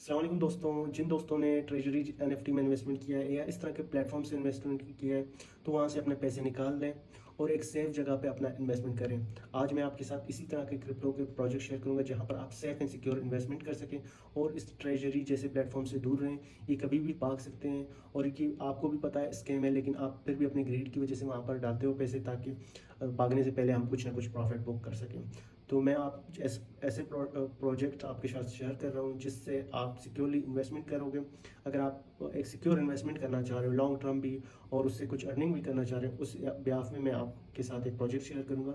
अस्सलाम वालेकुम दोस्तों। जिन दोस्तों ने ट्रेजरी एनएफटी में इन्वेस्टमेंट किया है या इस तरह के प्लेटफॉर्म से इन्वेस्टमेंट किया है तो वहाँ से अपने पैसे निकाल लें और एक सेफ जगह पे अपना इन्वेस्टमेंट करें। आज मैं आपके साथ इसी तरह के क्रिप्टो के प्रोजेक्ट शेयर करूंगा जहाँ पर आप सेफ एंड सिक्योर इन्वेस्टमेंट कर सकें और इस ट्रेजरी जैसे प्लेटफॉर्म से दूर रहें। ये कभी भी भाग सकते हैं और ये आपको भी पता है स्कैम है, लेकिन आप फिर भी अपने ग्रीड की वजह से वहाँ पर डालते हो पैसे ताकि भागने से पहले हम कुछ ना कुछ प्रॉफिट बुक कर सकें। तो मैं आप ऐसे प्रोजेक्ट आपके साथ शेयर कर रहा हूँ जिससे आप सिक्योरली इन्वेस्टमेंट करोगे। अगर आप एक सिक्योर इन्वेस्टमेंट करना चाह रहे हो लॉन्ग टर्म भी और उससे कुछ अर्निंग भी करना चाह रहे हो, उस ब्याफ में मैं आपके साथ एक प्रोजेक्ट शेयर करूँगा।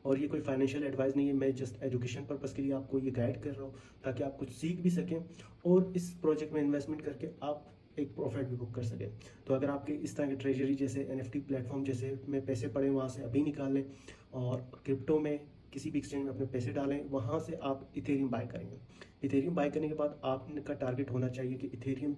और ये कोई फाइनेंशियल एडवाइस नहीं है, मैं जस्ट एजुकेशन पर्पज़ के लिए आपको ये गाइड कर रहा हूँ ताकि आप कुछ सीख भी सकें और इस प्रोजेक्ट में इन्वेस्टमेंट करके आप एक प्रॉफिट भी बुक कर सकें। तो अगर आपके इस तरह के ट्रेजरी जैसे एनएफटी प्लेटफॉर्म जैसे में पैसे पड़े वहाँ से अभी निकाल लें और क्रिप्टो में किसी भी एक्सचेंज में अपने पैसे डालें, वहाँ से आप इथेरियम बाय करेंगे। इथेरियम बाय करने के बाद आपका टारगेट होना चाहिए कि इथेरियम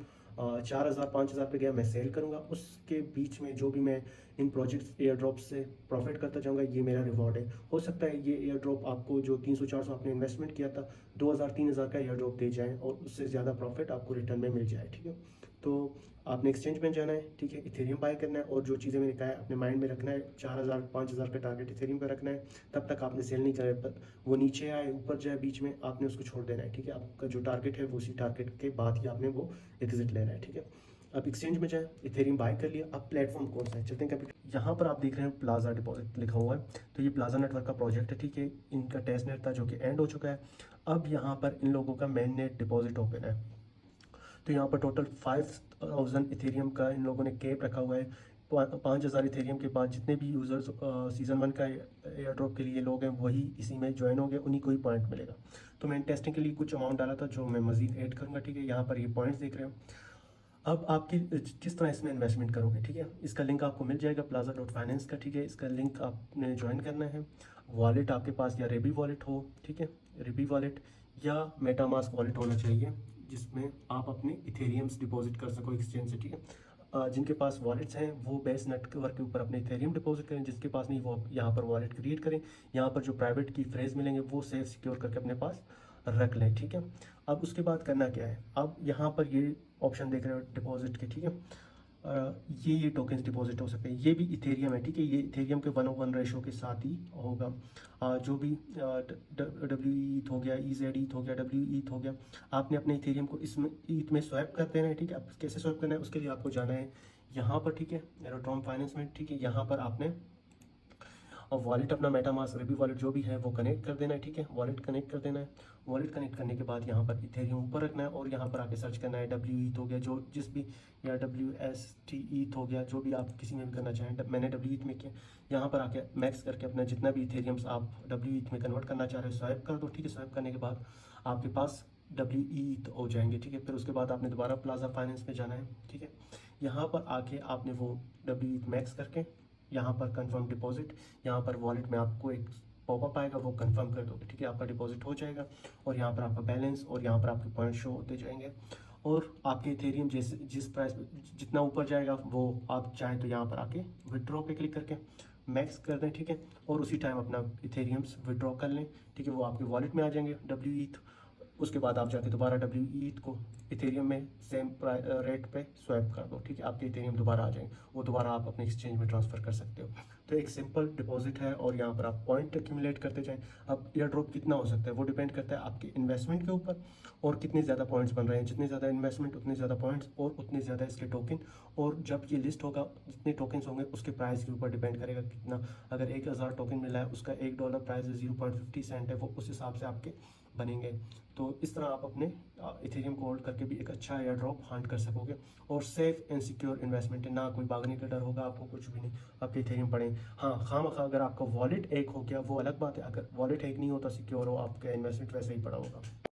4,000 5,000 पे गया मैं सेल करूँगा, उसके बीच में जो भी मैं इन प्रोजेक्ट्स एयर ड्रॉप से प्रॉफिट करता जाऊँगा ये मेरा रिवॉर्ड है। हो सकता है ये एयर ड्रॉप आपको जो 300-400 आपने इन्वेस्टमेंट किया था 2,000-3,000 का एयर ड्रॉप दे जाए और उससे ज़्यादा प्रॉफिट आपको रिटर्न में मिल जाए। ठीक है, तो आपने एक्सचेंज में जाना है, ठीक है, इथेरियम बाय करना है और जो चीज़ें मैंने कहा है अपने माइंड में रखना है। 4,000 5,000 का टारगेट इथेरियम का रखना है, तब तक आपने सेल नहीं करा। वो नीचे आए ऊपर जाए बीच में आपने उसको छोड़ देना है। ठीक है, आपका जो टारगेट है वो उसी टारगेट के बाद ही आपने वो एग्जिट लेना है। ठीक है, अब एक्सचेंज में जाए, इथेरियम बाय कर लिया। अब प्लेटफॉर्म कौन सा है चलते हैं कैपिटल। यहाँ पर आप देख रहे हैं प्लाजा डिपॉजिट लिखा हुआ है, तो ये प्लाजा नेटवर्क का प्रोजेक्ट है। ठीक है, इनका टेस्ट नेट था जो कि एंड हो चुका है। अब यहाँ पर इन लोगों का मेन नेट डिपॉजिट ओपन है, तो यहाँ पर टोटल 5,000 इथेरियम का इन लोगों ने केप रखा हुआ है। 5,000 इथेरियम के बाद जितने भी यूज़र्स सीज़न 1 का एयर ड्रॉप के लिए लोग हैं वही इसी में ज्वाइन होंगे, उन्हीं को ही पॉइंट मिलेगा। तो मैंने टेस्टिंग के लिए कुछ अमाउंट डाला था जो मैं मजीद ऐड करूँगा। ठीक है, यहाँ पर ये पॉइंट्स देख रहे हो। अब आपकी किस तरह इसमें इन्वेस्टमेंट करोगे, ठीक है, इसका लिंक आपको मिल जाएगा plaza.finance का। ठीक है, इसका लिंक आपने ज्वाइन करना है। वॉलेट आपके पास या रेबी वॉलेट हो, ठीक है, रेबी वॉलेट या मेटामास्क वॉलेट होना चाहिए जिसमें आप अपने इथेरियम्स डिपॉजिट कर सको एक्सचेंज से। ठीक है, जिनके पास वॉलेट्स हैं वो बेस नेटवर्क के ऊपर अपने इथेरियम डिपॉजिट करें, जिसके पास नहीं वो यहाँ पर वॉलेट क्रिएट करें। यहाँ पर जो प्राइवेट की फ्रेज मिलेंगे वो सेफ सिक्योर करके अपने पास रख लें। ठीक है, अब उसके बाद करना क्या है, अब यहाँ पर ये ऑप्शन देख रहे हो डिपॉजिट के। ठीक है, ये टोकन्स डिपॉजिट हो सकते हैं, ये भी इथेरियम है। ठीक है, ये इथेरियम के 1:1 रेशो के साथ ही होगा। जो भी डब्ल्यू ईथ हो गया, EZ ईथ हो गया, डब्ल्यू ईथ हो गया, आपने अपने इथेरियम को इसमें ईथ में स्वैप कर देना है। ठीक है, अब कैसे स्वैप करना है उसके लिए आपको जाना है यहाँ पर। ठीक है, एरोट्रॉम फाइनेंस में। ठीक है, यहाँ पर आपने और वॉलेट अपना मेटामास्क रेबी वॉलेट जो भी है वो कनेक्ट कर देना है। ठीक है, वॉलेट कनेक्ट कर देना है। वॉलेट कनेक्ट करने के बाद यहाँ पर इथेरियम ऊपर रखना है और यहाँ पर आके सर्च करना है डब्ल्यू ईथ हो गया जो जिस भी, या WST ईथ हो गया जो भी आप किसी में भी करना चाहें। मैंने डब्ल्यू ईथ में किया। यहाँ पर आके मैक्स करके अपना जितना भी इथेरियम्स आप डब्ल्यू ईथ में कन्वर्ट करना चाह रहे हो स्वाइप कर दो। ठीक है, स्वाइप करने के बाद आपके पास डब्ल्यू ईथ हो जाएंगे। ठीक है, फिर उसके बाद आपने दोबारा प्लाजा फाइनेंस में जाना है। ठीक है, यहाँ पर आके आपने वो डब्ल्यू ईथ मैक्स करके यहाँ पर कंफर्म डिपॉजिट, यहाँ पर वॉलेट में आपको एक पॉपअप आएगा वो कंफर्म कर दोगे। ठीक है, आपका डिपॉजिट हो जाएगा और यहाँ पर आपका बैलेंस और यहाँ पर आपके पॉइंट शो होते जाएंगे और आपके इथेरियम जैसे जिस प्राइस जितना ऊपर जाएगा वो आप चाहें तो यहाँ पर आके विड्रॉ पे क्लिक करके मैक्स कर दें। ठीक है, और उसी टाइम अपना इथेरियम्स विड्रॉ कर लें। ठीक है, वो आपके वॉलेट में आ जाएंगे डब्ल्यू ईथ। उसके बाद आप जाके दोबारा डब्ल्यू ईथ को इथेरियम में सेम रेट पे स्वैप कर दो। ठीक है, आपके इथेरियम दोबारा आ जाएंगे, वो दोबारा आप अपने एक्सचेंज में ट्रांसफ़र कर सकते हो। तो एक सिंपल डिपॉजिट है और यहाँ पर आप पॉइंट एक्यूमुलेट करते जाएं। अब एयर ड्रॉप कितना हो सकता है वो डिपेंड करता है आपके इन्वेस्टमेंट के ऊपर और कितने ज़्यादा पॉइंट्स बन रहे हैं। जितने ज़्यादा इन्वेस्टमेंट उतने ज़्यादा पॉइंट्स और उतने ज़्यादा इसके टोकन। और जब ये लिस्ट होगा जितने टोकन्स होंगे उसके प्राइस के ऊपर डिपेंड करेगा कितना। अगर 1,000 टोकन मिला है उसका $1 प्राइस 0.50 सेंट है, वो उस हिसाब से आपके बनेंगे। तो इस तरह आप अपने इथेरियम को होल्ड करके भी एक अच्छा एयर ड्रॉप हंट कर सकोगे और सेफ एंड सिक्योर इन्वेस्टमेंट है। ना कोई भागने का डर होगा आपको, कुछ भी नहीं, आपके इथेरियम पड़े। हाँ, खामखा अगर आपका वॉलेट एक हो गया वो अलग बात है, अगर वॉलेट एक नहीं होता सिक्योर हो आपका इन्वेस्टमेंट वैसे ही पड़ा होगा।